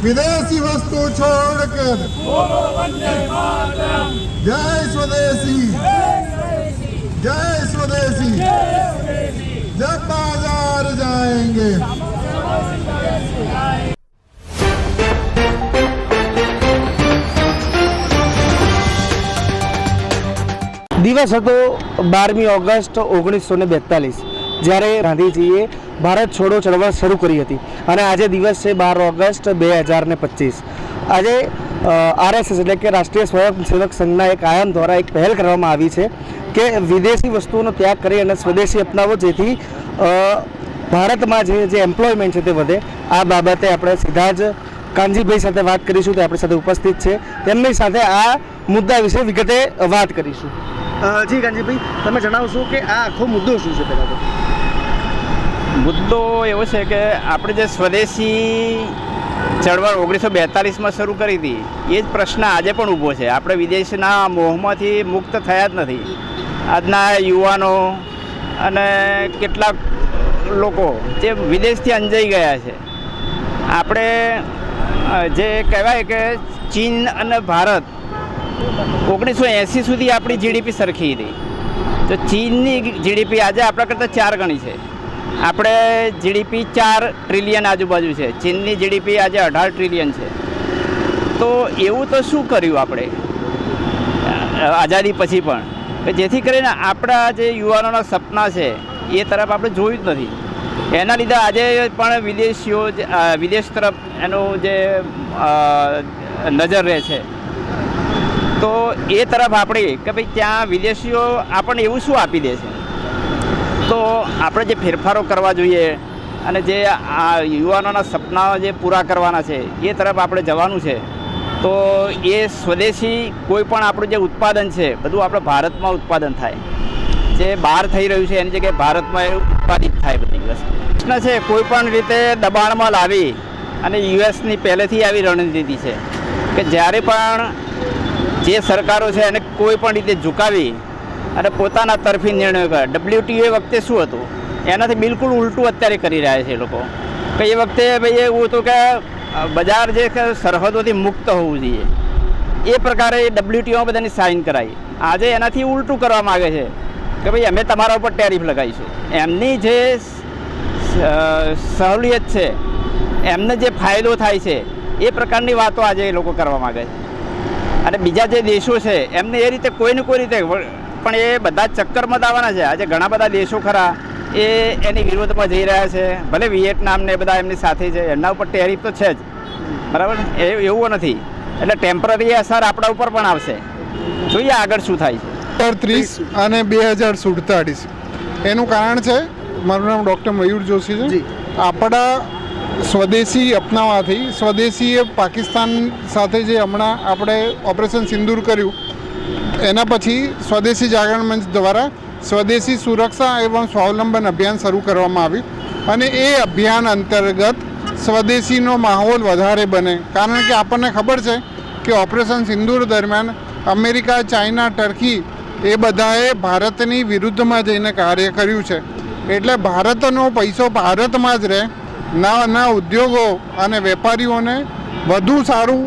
विदेशी वस्तु छोड़कर बोलो वंदे मातरम, जय स्वदेशी, जय स्वदेशी। जब बाजार जाएंगे દિવસ હતો 12મી ઓગસ્ટ 1942 જ્યારે ગાંધીજીએ ભારત છોડો ચળવળ શરૂ કરી હતી અને આજે દિવસ છે 12 ઓગસ્ટ 2025। આજે આરએસએસ એટલે કે રાષ્ટ્રીય સ્વયંસેવક સંઘના એક આયામ દ્વારા એક પહેલ કરવામાં આવી છે કે વિદેશી વસ્તુઓનો ત્યાગ કરી અને સ્વદેશી અપનાવો, જેથી ભારતમાં જે એમ્પ્લોયમેન્ટ છે તે વધે। આ બાબતે આપણે સીધા જ કાનજીભાઈ સાથે વાત કરીશું, તે આપણી સાથે ઉપસ્થિત છે, તેમની સાથે આ મુદ્દા વિશે વિગતે વાત કરીશું। જી કાનજીભાઈ, તમે જણાવશો કે આ આખો મુદ્દો શું છે? પહેલાં તો મુદ્દો એવો છે કે આપણે જે સ્વદેશી ચળવળ 1942માં શરૂ કરી હતી, એ જ પ્રશ્ન આજે પણ ઊભો છે। આપણે વિદેશના મોહમાંથી મુક્ત થયા જ નથી। આજના યુવાનો અને કેટલાક લોકો જે વિદેશથી અંજાઈ ગયા છે। આપણે જે કહેવાય કે ચીન અને ભારત 1980 સુધી આપણી જીડીપી સરખી હતી, તો ચીનની જીડીપી આજે આપણા કરતાં 4 ગણી છે। આપણે જીડીપી 4 ટ્રિલિયન આજુબાજુ છે, ચીનની જીડીપી આજે 18 ટ્રિલિયન છે। તો એવું તો શું કર્યું આપણે આઝાદી પછી પણ કે જેથી કરીને આપણા જે યુવાનોના સપના છે એ તરફ આપણે જોયું જ નથી। એના લીધે આજે પણ વિદેશીઓ વિદેશ તરફ એનો જે નજર રહે છે, તો એ તરફ આપણે કે ભાઈ ત્યાં વિદેશીઓ આપણને એવું શું આપી દે છે, તો આપણે જે ફેરફારો કરવા જોઈએ અને જે આ યુવાનોના સપના જે પૂરા કરવાના છે એ તરફ આપણે જવાનું છે। તો એ સ્વદેશી કોઈ પણ આપણું જે ઉત્પાદન છે બધું આપણે ભારતમાં ઉત્પાદન થાય, જે બહાર થઈ રહ્યું છે એની જગ્યાએ ભારતમાં એ ઉત્પાદિત થાય બધી વસ્તુ। પ્રશ્ન છે કોઈ પણ રીતે દબાણમાં લાવી, અને યુએસની પહેલેથી આવી રણનીતિ છે કે જ્યારે પણ જે સરકારો છે એને કોઈ પણ રીતે ઝુકાવી અને પોતાના તરફી નિર્ણયો કરે। WTO વખતે શું હતું એનાથી બિલકુલ ઉલટું અત્યારે કરી રહ્યા છે એ લોકો કે એ વખતે ભાઈ એવું હતું કે બજાર જે સરહદોથી મુક્ત હોવું જોઈએ, એ પ્રકારે WTO બધાની સાઇન કરાવી। આજે એનાથી ઉલટું કરવા માગે છે કે ભાઈ અમે તમારા ઉપર ટેરિફ લગાવીશું। એમની જે સહુલિયત છે, એમને જે ફાયદો થાય છે એ પ્રકારની વાતો આજે એ લોકો કરવા માગે છે। અને બીજા જે દેશો છે એમને એ રીતે કોઈને કોઈ રીતે પણ એ બધા ચક્કરમાં દાવાના છે। આજે ઘણા બધા દેશો ખરા એ એની વિરોધમાં જઈ રહ્યા છે, ભલે વિયેટનામ ને બધા એમની સાથે છે, એમના ઉપર ટેરિફ તો છે જ, બરાબર, એવું નથી। એટલે ટેમ્પરરી અસર આપણા ઉપર પણ આવશે, જોઈએ આગળ શું થાય છે। 30 અને 2047 એનું કારણ છે, મારું નામ ડૉક્ટર મયુર જોશી છે। આપણા સ્વદેશી અપનાવવાથી, સ્વદેશીએ પાકિસ્તાન સાથે જે હમણાં આપણે ઓપરેશન સિંદૂર કર્યું એના પછી સ્વદેશી જાગરણ મંચ દ્વારા સ્વદેશી સુરક્ષા એવં સ્વાવલંબન અભિયાન શરૂ કરવામાં આવ્યું, અને એ અભિયાન અંતર્ગત સ્વદેશીનો માહોલ વધારે બને। કારણ કે આપણને ખબર છે કે ઓપરેશન સિંદૂર દરમિયાન અમેરિકા, ચાઇના, ટર્કી એ બધાએ ભારતની વિરુદ્ધમાં જઈને કાર્ય કર્યું છે। એટલે ભારતનો પૈસો ભારતમાં જ રહે, નવા ઉદ્યોગો અને વેપારીઓને વધુ સારું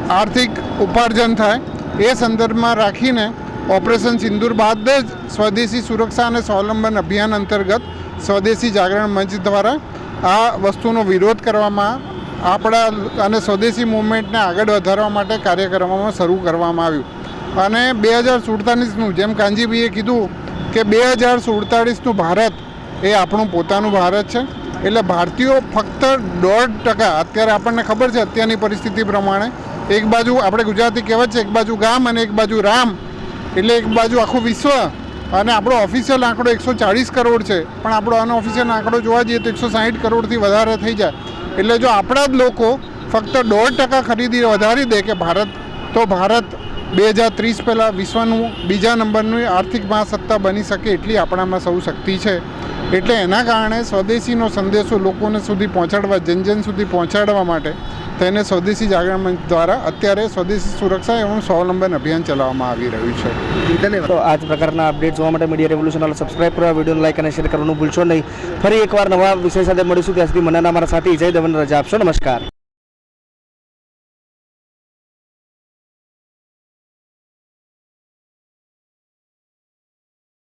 આર્થિક ઉપાર્જન થાય, એ સંદર્ભમાં રાખીને ઓપરેશન સિંદૂર બાદ જ સ્વદેશી સુરક્ષા અને સ્વાવલંબન અભિયાન અંતર્ગત સ્વદેશી જાગરણ મંચ દ્વારા આ વસ્તુનો વિરોધ કરવામાં, આપણા અને સ્વદેશી મૂવમેન્ટને આગળ વધારવા માટે કાર્ય કરવામાં શરૂ કરવામાં આવ્યું। અને 2047નું જેમ કાનજીભાઈએ કીધું કે 2047નું ભારત એ આપણું પોતાનું ભારત છે। એટલે ભારતીયો ફક્ત 1.5%, અત્યારે આપણને ખબર છે અત્યારની પરિસ્થિતિ પ્રમાણે, એક બાજુ આપણે ગુજરાતી કહેવત છે એક બાજુ ગામ અને એક બાજુ રામ, એટલે એક બાજુ આખું વિશ્વ, અને આપણો ઓફિશિયલ આંકડો 140 કરોડ છે, પણ આપણો અનઓફિશિયલ આંકડો જોવા જઈએ તો 160 કરોડથી વધારે થઈ જાય। એટલે જો આપણા જ લોકો ફક્ત 1.5% ખરીદી વધારી દે કે ભારત 2030 પહેલાં વિશ્વનું બીજા નંબરનું આર્થિક મહાસત્તા બની શકે એટલી આપણામાં સૌ શક્તિ છે। એટલે એના કારણે સ્વદેશીનો સંદેશો લોકોને સુધી પહોંચાડવા, જન સુધી પહોંચાડવા માટે તેને સ્વદેશી જાગરણ મંચ દ્વારા અત્યારે સ્વદેશી સુરક્ષા એવં સ્વાવલંબન અભિયાન ચલાવવામાં આવી રહ્યું છે। ધન્યવાદ। તો આ જ પ્રકારના અપડેટ જોવા માટે મીડિયા રેવોલ્યુશન સબસ્ક્રાઇબ કરવા, વિડીયોને લાઈક અને શેર કરવાનું ભૂલશો નહીં। ફરી એકવાર નવા વિષય સાથે મળીશું, ત્યાં સુધી મને મારા સાથી જય દવન રજા આપશો। નમસ્કાર।